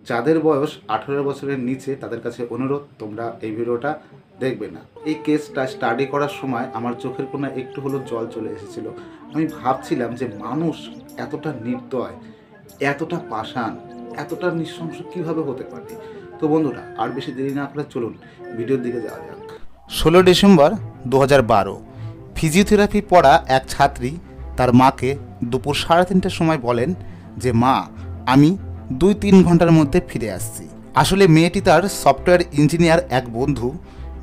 যাদের বয়স 18 বছরের নিচে তাদের কাছে অনুরোধ, তোমরা এই ভিডিওটা দেখবে না। এই কেসটা স্টাডি করার সময় আমার চোখের কোণে একটু হলেও জল চলে এসেছিল। আমি ভাবছিলাম যে মানুষ এতটা নির্দয়, এতটা পাষাণ, এতটা নৃশংস কীভাবে হতে পারে। তো বন্ধুরা, আর বেশি দেরি না করে চলুন ভিডিওর দিকে যাওয়া যাক। 16 ডিসেম্বর 2012 ফিজিওথেরাপি পড়া এক ছাত্রী তার মাকে দুপুর 3:30টার সময় বলেন যে মা, আমি 2-3 ঘন্টার মধ্যে ফিরে আসছি। আসলে মেয়েটি তার সফটওয়্যার ইঞ্জিনিয়ার এক বন্ধু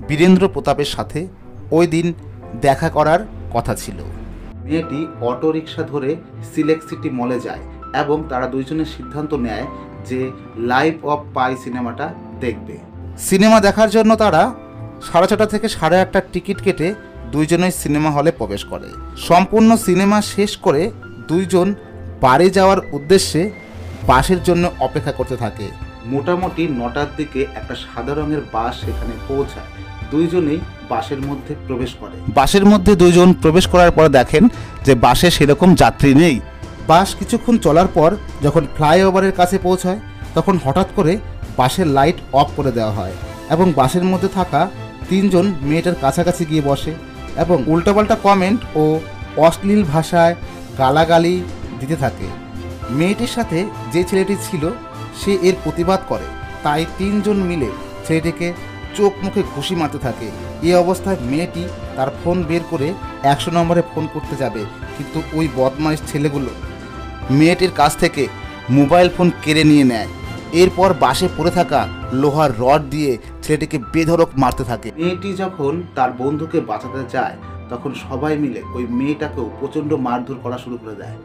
বীরেন্দ্র প্রতাপের সাথে ওই দিন দেখা করার কথা ছিল। মেয়েটি অটো রিক্সা ধরে সিলেক্ট সিটি মলে যায় এবং তারা দুইজনের সিদ্ধান্ত নেয় যে লাইফ অফ পাই সিনেমাটা দেখবে। সিনেমা দেখার জন্য তারা 6:30 থেকে 8:30 টিকিট কেটে দুইজনেই সিনেমা হলে প্রবেশ করে। সম্পূর্ণ সিনেমা শেষ করে দুইজন বাড়ি যাওয়ার উদ্দেশ্যে বাসের জন্য অপেক্ষা করতে থাকে। মোটামুটি 9টার দিকে একটা সাদা রঙের বাস সেখানে পৌঁছায়। দুইজনেই বাসের মধ্যে প্রবেশ করে। বাসের মধ্যে দুইজন প্রবেশ করার পর দেখেন যে বাসে সেরকম যাত্রী নেই। বাস কিছুক্ষণ চলার পর যখন ফ্লাইওভারের কাছে পৌঁছায় তখন হঠাৎ করে বাসের লাইট অফ করে দেওয়া হয় এবং বাসের মধ্যে থাকা 3 জন মেয়েটার কাছাকাছি গিয়ে বসে এবং উল্টাপাল্টা কমেন্ট ও অশ্লীল ভাষায় গালাগালি দিতে থাকে। মেয়েটির সাথে যে ছেলেটি ছিল সে এর প্রতিবাদ করে, তাই 3 জন মিলে ছেলেটিকে চোখ মুখে ঘুষি মারতে থাকে। এই অবস্থায় মেয়েটি তার ফোন বের করে 100 নম্বরে ফোন করতে যাবে, কিন্তু ওই বদমাইশ ছেলেগুলো মেয়েটির কাছ থেকে মোবাইল ফোন কেড়ে নিয়ে নেয়। এরপর বাসে পড়ে থাকা লোহার রড দিয়ে ছেলেটিকে বেধড়ক মারতে থাকে। মেয়েটি যখন তার বন্ধুকে বাঁচাতে যায় তখন সবাই মিলে ওই মেয়েটাকেও প্রচণ্ড মারধর করা শুরু করে দেয়।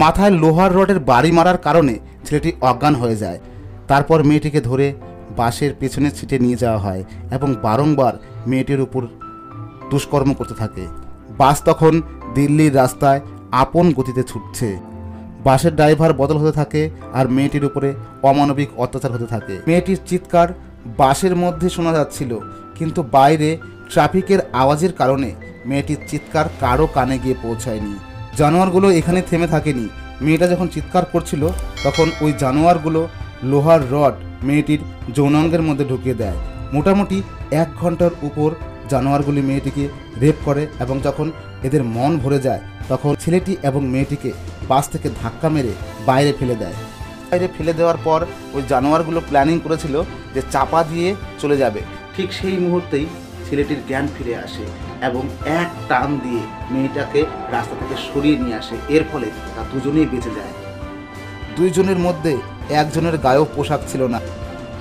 মাথায় লোহার রডের বাড়ি মারার কারণে ছেলেটি অজ্ঞান হয়ে যায়। তারপর মেয়েটিকে ধরে বাসের পেছনের সিটে নিয়ে যাওয়া হয় এবং বারংবার মেয়েটির উপর দুষ্কর্ম করতে থাকে। বাস তখন দিল্লির রাস্তায় আপন গতিতে ছুটছে। বাসের ড্রাইভার বদল হতে থাকে আর মেয়েটির উপরে অমানবিক অত্যাচার হতে থাকে। মেয়েটির চিৎকার বাসের মধ্যে শোনা যাচ্ছিল, কিন্তু বাইরে ট্রাফিকের আওয়াজের কারণে মেয়েটির চিৎকার কারো কানে গিয়ে পৌঁছায়নি। জানোয়ারগুলো এখানে থেমে থাকেনি। মেয়েটা যখন চিৎকার করছিল তখন ওই জানোয়ারগুলো লোহার রড মেয়েটির যৌনাঙ্গের মধ্যে ঢুকিয়ে দেয়। মোটামুটি 1 ঘন্টার উপর জানোয়ারগুলি মেয়েটিকে রেপ করে এবং যখন এদের মন ভরে যায় তখন ছেলেটি এবং মেয়েটিকে বাস থেকে ধাক্কা মেরে বাইরে ফেলে দেয়। বাইরে ফেলে দেওয়ার পর ওই জানোয়ারগুলো প্ল্যানিং করেছিল যে চাপা দিয়ে চলে যাবে। ঠিক সেই মুহূর্তেই ছেলেটির জ্ঞান ফিরে আসে এবং এক টান দিয়ে মেয়েটাকে রাস্তা থেকে সরিয়ে নিয়ে আসে। এর ফলে তারা দুজনেই বেঁচে যায়। দুইজনের মধ্যে একজনের গায়েও পোশাক ছিল না।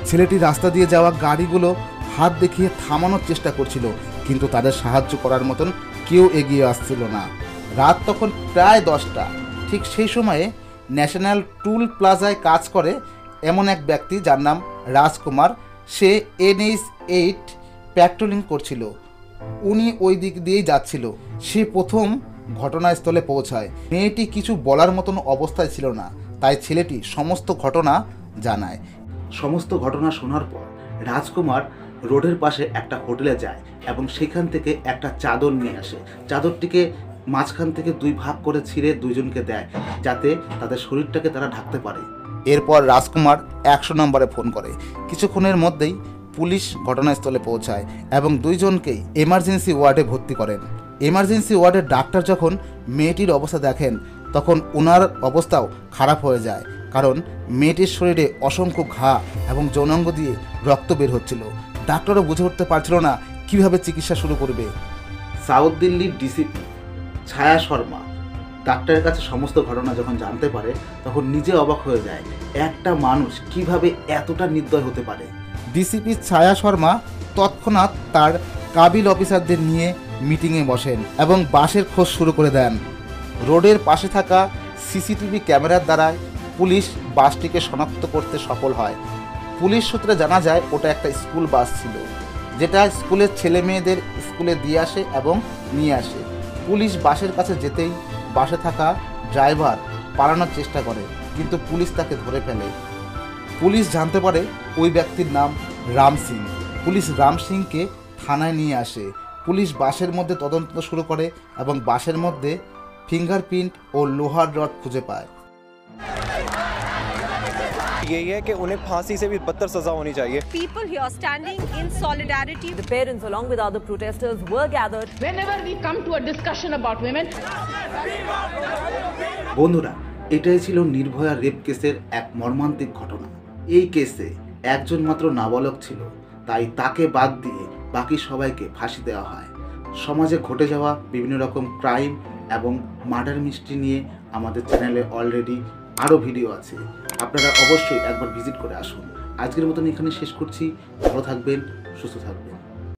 ছেলেটি রাস্তা দিয়ে যাওয়া গাড়িগুলো হাত দেখিয়ে থামানোর চেষ্টা করছিল, কিন্তু তাদের সাহায্য করার মতন কেউ এগিয়ে আসছিল না। রাত তখন প্রায় 10টা। ঠিক সেই সময়ে ন্যাশনাল টুল প্লাজায় কাজ করে এমন এক ব্যক্তি যার নাম রাজকুমার। সে NH8 প্যাট্রোলিং করছিল। উনি ওই দিক দিয়েই যাচ্ছিল। সে প্রথম ঘটনাস্থলে পৌঁছায়। মেয়েটি কিছু বলার মতন অবস্থায় ছিল না, তাই ছেলেটি সমস্ত ঘটনা জানায়। সমস্ত ঘটনা শোনার পর রাজকুমার রোডের পাশে একটা হোটেলে যায় এবং সেখান থেকে একটা চাদর নিয়ে আসে। চাদরটিকে মাঝখান থেকে 2 ভাগ করে ছিঁড়ে দুইজনকে দেয় যাতে তাদের শরীরটাকে তারা ঢাকতে পারে। এরপর রাজকুমার 100 নম্বরে ফোন করে। কিছুক্ষণের মধ্যেই পুলিশ ঘটনাস্থলে পৌঁছায় এবং দুইজনকেই এমার্জেন্সি ওয়ার্ডে ভর্তি করেন। এমার্জেন্সি ওয়ার্ডের ডাক্তার যখন মেয়েটির অবস্থা দেখেন তখন ওনার অবস্থাও খারাপ হয়ে যায়, কারণ মেয়েটির শরীরে অসংখ্য ঘা এবং যৌনাঙ্গ দিয়ে রক্ত বের হচ্ছিল। ডাক্তারও বুঝে উঠতে পারছিল না কিভাবে চিকিৎসা শুরু করবে। সাউথ দিল্লির ডিসিপি ছায়া শর্মা ডাক্তারের কাছে সমস্ত ঘটনা যখন জানতে পারে তখন নিজে অবাক হয়ে যায়, একটা মানুষ কিভাবে এতটা নির্দয় হতে পারে। ডিসিপি ছায়া শর্মা তৎক্ষণাৎ তার কাবিল অফিসারদের নিয়ে মিটিংয়ে বসেন এবং বাসের খোঁজ শুরু করে দেন। রোডের পাশে থাকা CCTV ক্যামেরার দ্বারায় পুলিশ বাসটিকে শনাক্ত করতে সফল হয়। পুলিশ সূত্রে জানা যায় ওটা একটা স্কুল বাস ছিল, যেটা স্কুলের ছেলে মেয়েদের স্কুলে দিয়ে আসে এবং নিয়ে আসে। পুলিশ বাসের কাছে যেতেই বাসে থাকা ড্রাইভার পালানোর চেষ্টা করে, কিন্তু পুলিশ তাকে ধরে ফেলে। পুলিশ জানতে পারে ওই ব্যক্তির নাম রাম সিং। পুলিশ রাম সিংকে থানায় নিয়ে আসে। পুলিশ বাসের মধ্যে তদন্ত শুরু করে এবং বাসের মধ্যে ফিঙ্গারপ্রিন্ট ও লোহার রড খুঁজে পায়। यही है कि उन्हें फांसी से भी बदतर सजा होनी चाहिए। People here standing in solidarity. The parents, along with other protesters, were gathered. Whenever we come to a discussion about women, বন্ধুরা, এটাই ছিল নির্ভয়া রেপ কেসের এক মর্মান্তিক ঘটনা। এই কেসে একজন মাত্র নাবালক ছিল, তাই তাকে বাদ দিয়ে বাকি সবাইকে ফাঁসি দেওয়া হয়। সমাজে ঘটে যাওয়া বিভিন্ন রকম ক্রাইম এবং মার্ডার মিস্ট্রি নিয়ে আমাদের চ্যানেলে অলরেডি আরও ভিডিও আছে, আপনারা অবশ্যই একবার ভিজিট করে আসুন। আজকের মতন এখানে শেষ করছি। ভালো থাকবেন, সুস্থ থাকবেন।